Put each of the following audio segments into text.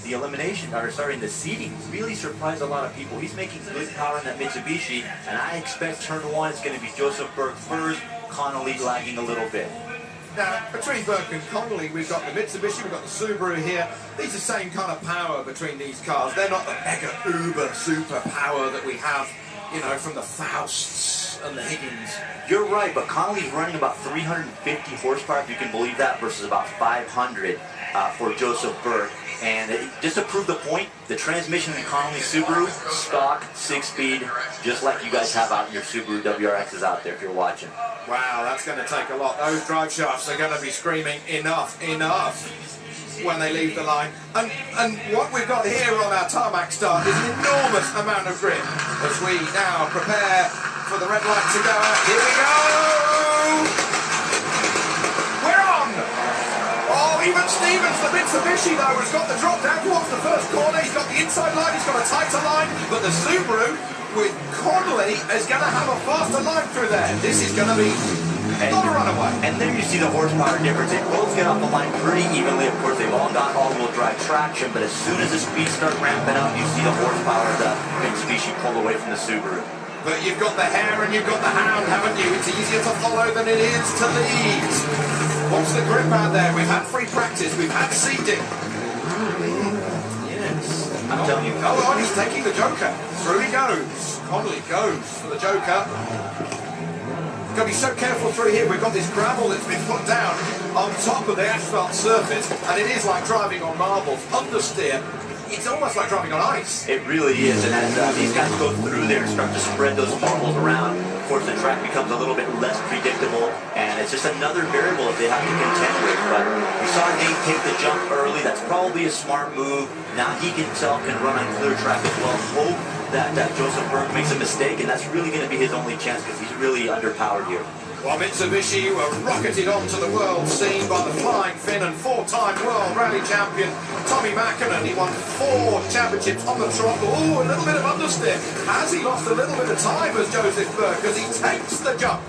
the elimination, or sorry, in the seeding, really surprised a lot of people. He's making good power in that Mitsubishi, and I expect turn one is going to be Joseph Burke first, Conley lagging a little bit. Now, between Burke and Conley, we've got the Mitsubishi, we've got the Subaru here. These are the same kind of power between these cars. They're not the mega uber super power that we have, you know, from the Fausts and the Higgins. You're right, but Conley's running about 350 horsepower, if you can believe that, versus about 500 for Joseph Burke. And just to prove the point, the transmission in Conley's Subaru, stock, 6-speed, just like you guys have out in your Subaru WRXs out there if you're watching. Wow, that's going to take a lot. Those drive shafts are going to be screaming, enough, enough, when they leave the line. And what we've got here on our tarmac start is an enormous amount of grip as we now prepare for the red light to go out. Here we go! We're on! Oh, even Stevens, the Mitsubishi, though, has got the drop down towards the first corner. He's got the inside line, he's got a tighter line, but the Subaru with Conley is going to have a faster line through there. This is going to be not a runaway. And there you see the horsepower difference. They both get off the line pretty evenly. Of course, they've all got all-wheel drive traction, but as soon as the speeds start ramping up, you see the horsepower of the Mitsubishi pull away from the Subaru. But you've got the hare and you've got the hound, haven't you? It's easier to follow than it is to lead. What's the grip out there? We've had free practice, we've had seeding. Yes. I'm telling you. Oh, he's taking the Joker. Through he goes. Conley goes for the Joker. Got to be so careful through here. We've got this gravel that's been put down on top of the asphalt surface, and it is like driving on marbles. Understeer. It's almost like driving on ice. It really is, and as these guys go through there and start to spread those marbles around, of course the track becomes a little bit less predictable, and it's just another variable that they have to contend with. But we saw Nate take the jump early. That's probably a smart move. Now he himself can run on clear track as well. Hope that Joseph Burke makes a mistake, and that's really going to be his only chance because he's really underpowered here. Well, Mitsubishi were rocketed onto the world scene by the Flying Finn and four-time world rally champion Tommy Mackinnon. He won 4 championships on the trot. Oh, a little bit of understeer. Has he lost a little bit of time as Joseph Burke as he takes the jump?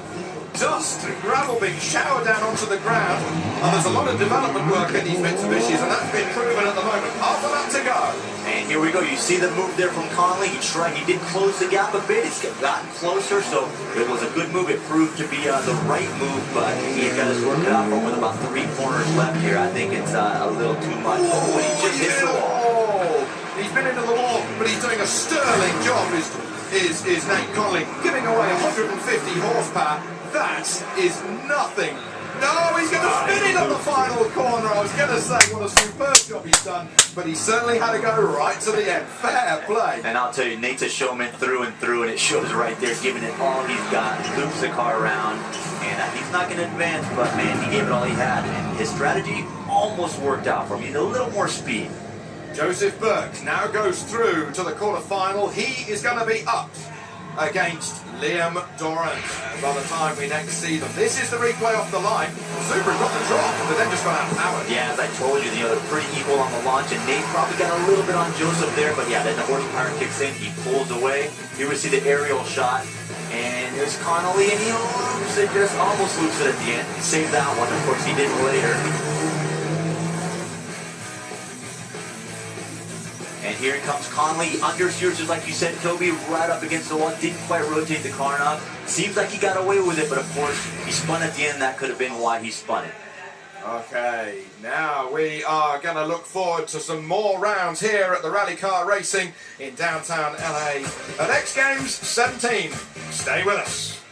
Dust and gravel being showered down onto the ground. And there's a lot of development work in these Mitsubishis, and that's been proven at the moment. Half a lap to go. And here we go. You see the move there from Conley. He did close the gap a bit. It's gotten closer, so it was a good move. It proved to be the right move, but he got his work out for with about 3 corners left here. I think it's a little too much. Whoa, he just hit the wall. He's been into the wall, but he's doing a sterling job, is Nate Conley, giving away 150 horsepower. That is nothing. No, he's going to spin it on the final corner. I was going to say what a superb job he's done, but he certainly had to go right to the end. Fair play. And I'll tell you, Nate's a showman through and through, and it shows right there, giving it all he's got. He loops the car around, and he's not going to advance, but man, he gave it all he had, and his strategy almost worked out for me. A little more speed. Joseph Burke now goes through to the quarterfinal. He is going to be up against Liam Dorrance by the time we next see them. This is the replay off the line. Subaru got the drop, but then just got outpowered. Yeah, as I told you, they're pretty equal on the launch, and Nate probably got a little bit on Joseph there, but yeah, then the horsepower kicks in, he pulls away. Here we see the aerial shot, and there's Conley, and he loops it, just almost loops it at the end. He saved that one, of course he did later. And here comes Conley. He understeers, just like you said, Toby, right up against the wall. Didn't quite rotate the car enough. Seems like he got away with it, but of course, he spun at the end. That could have been why he spun it. Okay, now we are going to look forward to some more rounds here at the Rally Car Racing in downtown LA at X Games 17. Stay with us.